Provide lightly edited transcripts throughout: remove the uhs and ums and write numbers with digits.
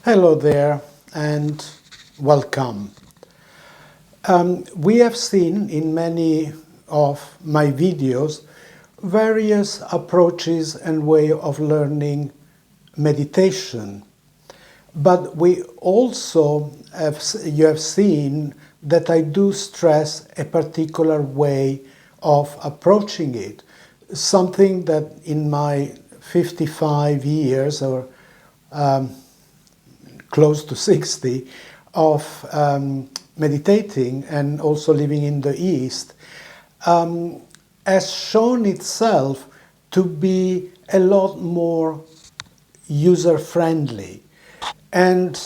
Hello there and welcome. We have seen in many of my videos various approaches and way of learning meditation. But we also you have seen that I do stress a particular way of approaching it. Something that in my 55 years or close to 60 of meditating and also living in the East has shown itself to be a lot more user-friendly. And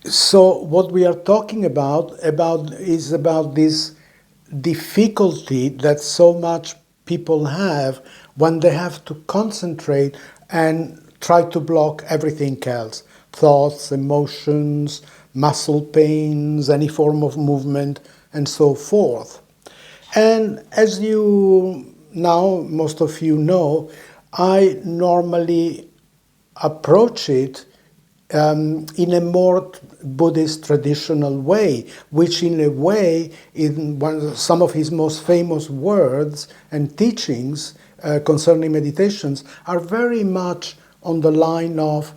so what we are talking about is about this difficulty that so much people have when they have to concentrate and try to block everything else: thoughts, emotions, muscle pains, any form of movement, and so forth. And as you now, most of you know, I normally approach it in a more Buddhist traditional way, which in a way, in some of his most famous words and teachings concerning meditations are very much on the line of,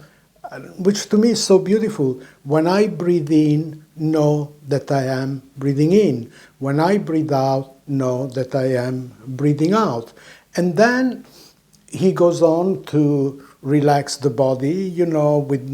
which to me is so beautiful: when I breathe in, know that I am breathing in. When I breathe out, know that I am breathing out. And then he goes on to relax the body, with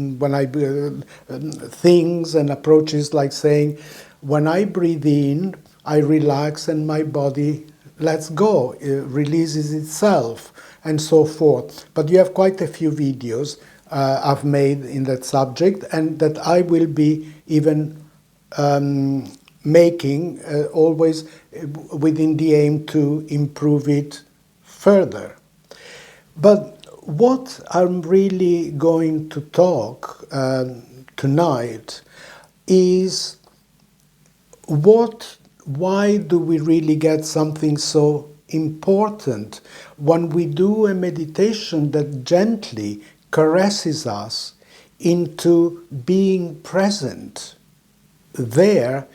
things and approaches like saying, when I breathe in, I relax and my body lets go, it releases itself, and so forth. But you have quite a few videos I've made in that subject, and that I will be even making always within the aim to improve it further. But what I'm really going to talk tonight is why do we really get something so important when we do a meditation that gently caresses us into being present there,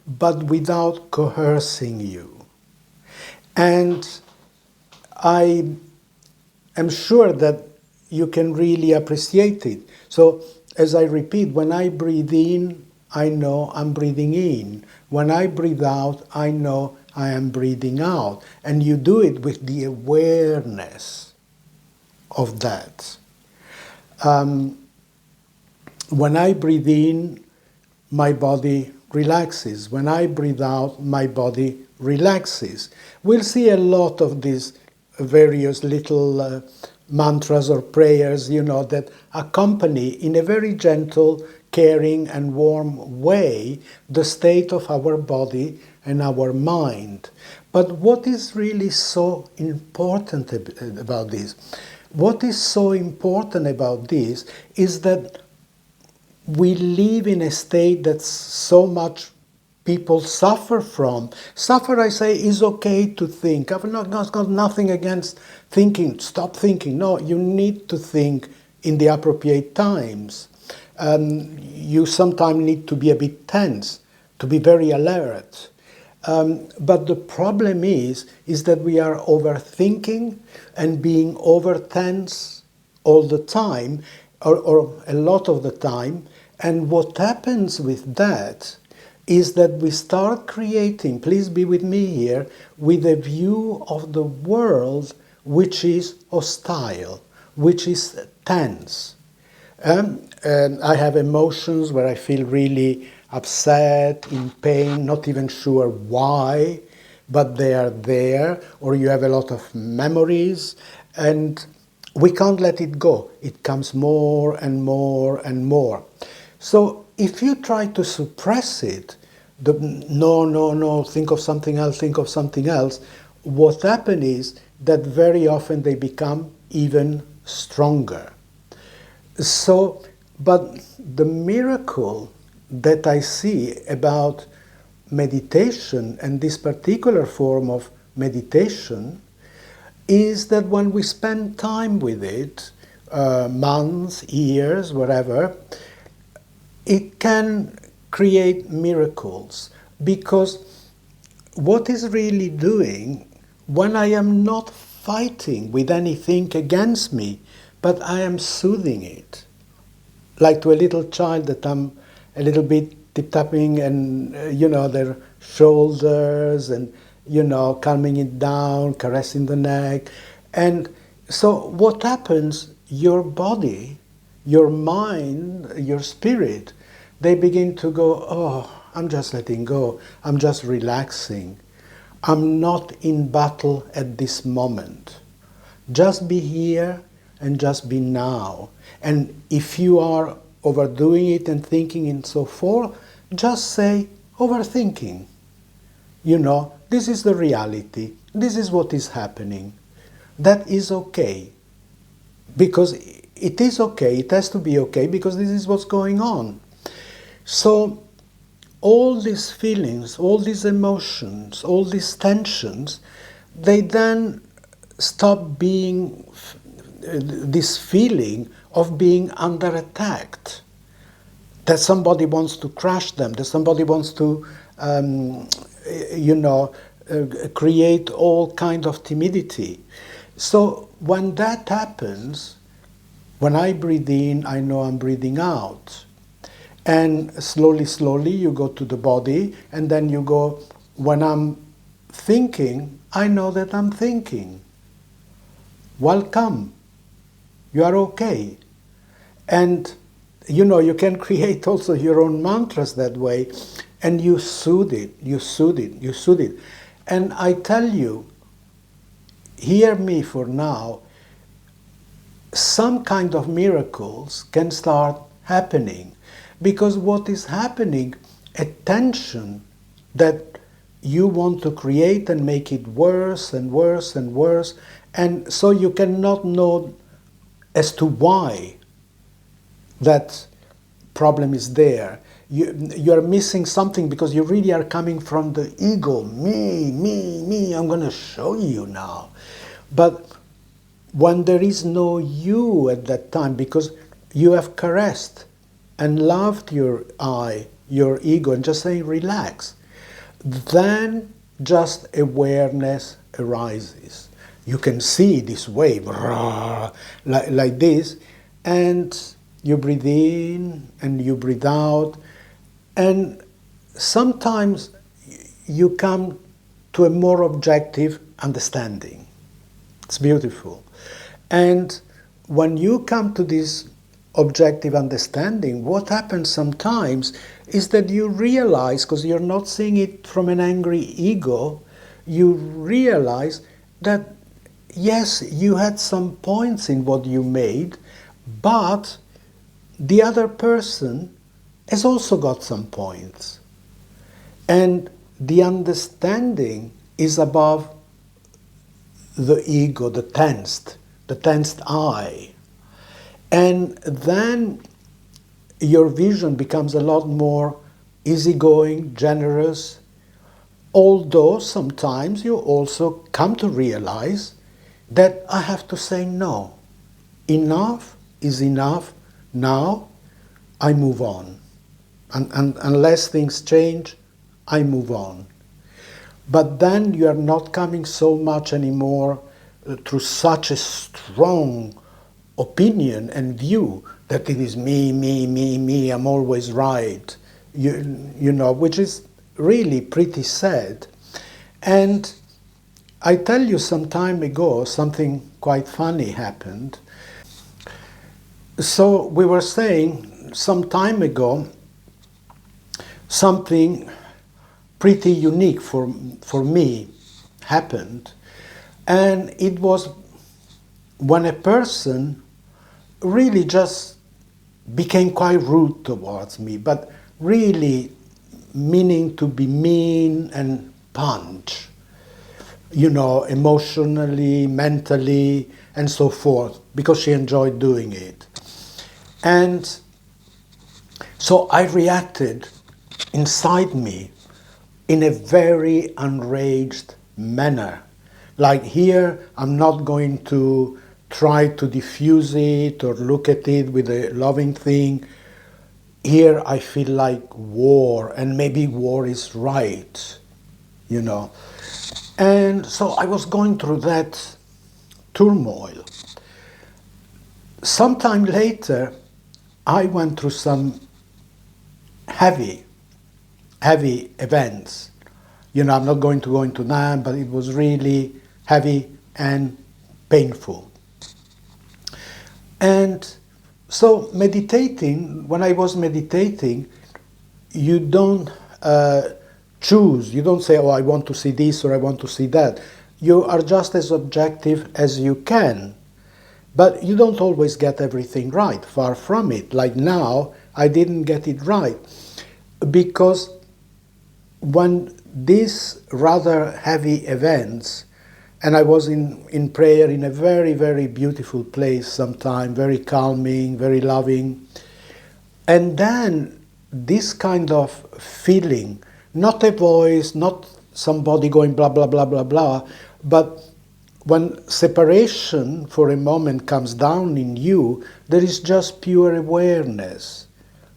but without coercing you. And I am sure that you can really appreciate it. So, as I repeat, when I breathe in, I know I'm breathing in. When I breathe out, I know I am breathing out. And you do it with the awareness of that. When I breathe in, my body relaxes. When I breathe out, my body relaxes. We'll see a lot of these various little mantras or prayers, that accompany in a very gentle, caring and warm way the state of our body and our mind. But what is really so important about this? What is so important about this is that we live in a state that so much people suffer from. Suffer, I say, is okay to think. I've not got nothing against thinking. Stop thinking. No, you need to think in the appropriate times. You sometimes need to be a bit tense, to be very alert. But the problem is that we are overthinking and being over tense all the time, or a lot of the time. And what happens with that is that we start creating, please be with me here, with a view of the world which is hostile, which is tense. And I have emotions where I feel really upset, in pain, not even sure why, but they are there. Or you have a lot of memories, and we can't let it go. It comes more and more and more. So if you try to suppress it, no, think of something else, what happens is that very often they become even stronger. So, but the miracle that I see about meditation and this particular form of meditation is that when we spend time with it, months, years, whatever, it can create miracles, because what is really doing, when I am not fighting with anything against me, but I am soothing it, like to a little child that I'm a little bit tip-tapping and, their shoulders and, calming it down, caressing the neck. And so what happens, your body, your mind, your spirit, they begin to go, oh, I'm just letting go, I'm just relaxing. I'm not in battle at this moment. Just be here and just be now. And if you are overdoing it and thinking and so forth, just say overthinking. This is the reality. This is what is happening. That is okay. Because it is okay, it has to be okay, because this is what's going on. So all these feelings, all these emotions, all these tensions, they then stop being this feeling of being under attack, that somebody wants to crush them, that somebody wants to, create all kind of timidity. So when that happens, when I breathe in, I know I'm breathing out. And slowly, slowly you go to the body, and then you go, when I'm thinking, I know that I'm thinking. Welcome. You are okay. And you can create also your own mantras that way, and you soothe it, you soothe it, you soothe it. And I tell you, hear me for now, some kind of miracles can start happening. Because what is happening, a tension that you want to create and make it worse and worse and worse, and so you cannot know as to why that problem is there. You are missing something because you really are coming from the ego. Me, I'm going to show you now. But when there is no you at that time, because you have caressed and loved your ego, and just saying relax, then just awareness arises. You can see this wave, like this, and you breathe in and you breathe out, and sometimes you come to a more objective understanding. It's beautiful. And when you come to this objective understanding, what happens sometimes is that you realize, because you're not seeing it from an angry ego, you realize that yes, you had some points in what you made, but the other person has also got some points. And the understanding is above the ego, the tensed I. And then your vision becomes a lot more easygoing, generous, although sometimes you also come to realize that I have to say no. Enough is enough. Now I move on. And unless things change, I move on. But then you are not coming so much anymore through such a strong opinion and view that it is me, I'm always right, which is really pretty sad. And I tell you, some time ago, something quite funny happened. So we were saying, some time ago, something pretty unique for me happened. And it was when a person really just became quite rude towards me, but really meaning to be mean and punch, emotionally, mentally, and so forth, because she enjoyed doing it. And so I reacted inside me in a very enraged manner. Like here, I'm not going to try to diffuse it or look at it with a loving thing. Here I feel like war, and maybe war is right, you know. And so I was going through that turmoil. Sometime later, I went through some heavy events. You know, I'm not going to go into that, but it was really heavy and painful. And so meditating, when I was meditating, you don't choose. You don't say, oh, I want to see this or I want to see that. You are just as objective as you can. But you don't always get everything right, far from it. Like now, I didn't get it right. Because when these rather heavy events, and I was in prayer in a very, very beautiful place sometime, very calming, very loving. And then this kind of feeling, not a voice, not somebody going blah, blah, blah, blah, blah, but when separation for a moment comes down in you, there is just pure awareness,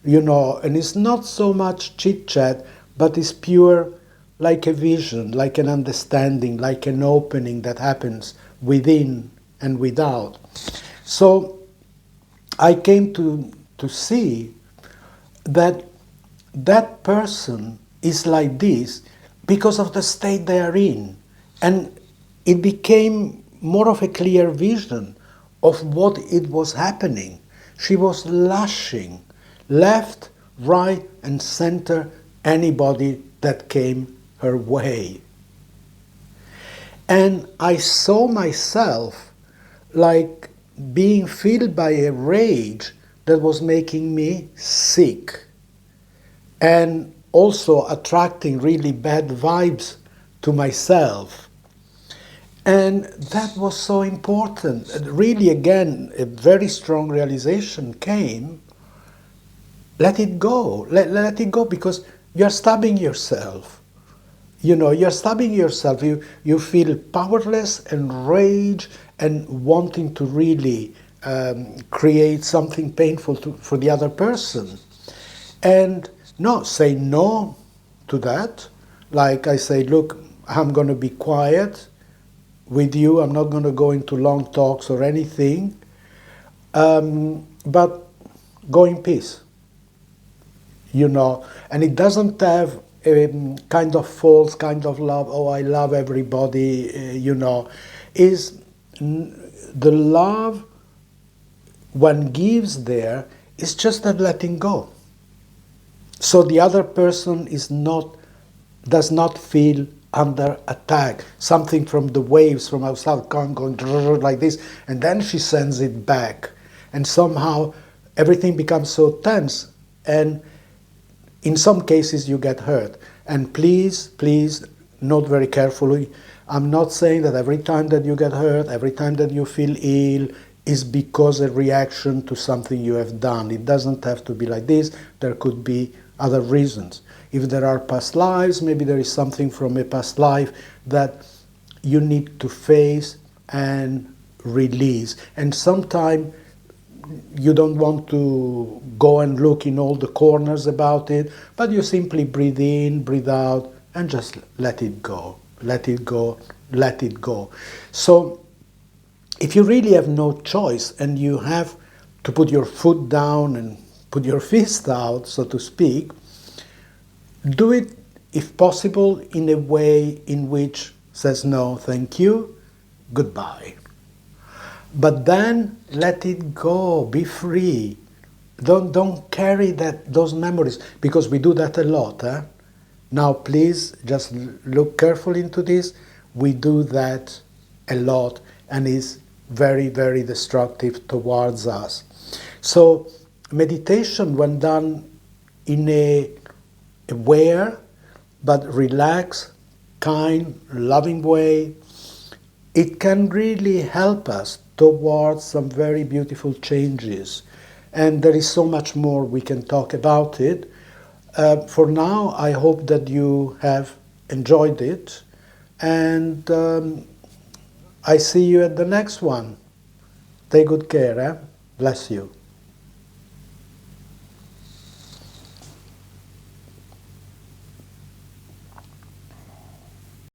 you know, and it's not so much chit-chat, but it's pure, like a vision, like an understanding, like an opening that happens within and without. So I came to see that that person is like this because of the state they are in. And it became more of a clear vision of what it was happening. She was lashing left, right, and center anybody that came her way. And I saw myself like being filled by a rage that was making me sick and also attracting really bad vibes to myself. And that was so important. Really, again, a very strong realization came. Let it go. Let it go, because you're stabbing yourself. You know, you're stabbing yourself. You feel powerless and rage and wanting to really create something painful for the other person. And no, say no to that. Like I say, look, I'm going to be quiet with you. I'm not going to go into long talks or anything. But go in peace. You know, and it doesn't have a kind of false kind of love, oh, I love everybody, you know. Is the love one gives there is just that letting go. So the other person does not feel under attack. Something from the waves from outside going like this, and then she sends it back. And somehow everything becomes so tense, and in some cases you get hurt. And please note very carefully, I'm not saying that every time that you get hurt, every time that you feel ill, is because a reaction to something you have done. It doesn't have to be like this. There could be other reasons. If there are past lives, maybe there is something from a past life that you need to face and release. And sometimes you don't want to go and look in all the corners about it, but you simply breathe in, breathe out, and just let it go. Let it go, let it go. So if you really have no choice and you have to put your foot down and put your fist out, so to speak, do it, if possible, in a way in which says no, thank you, goodbye. But then let it go, be free. Don't carry those memories, because we do that a lot. Now please just look carefully into this. We do that a lot, and is very, very destructive towards us. So meditation, when done in a aware but relaxed, kind, loving way, it can really help us towards some very beautiful changes. And there is so much more we can talk about it. For now, I hope that you have enjoyed it, and I see you at the next one. Take good care, eh? Bless you.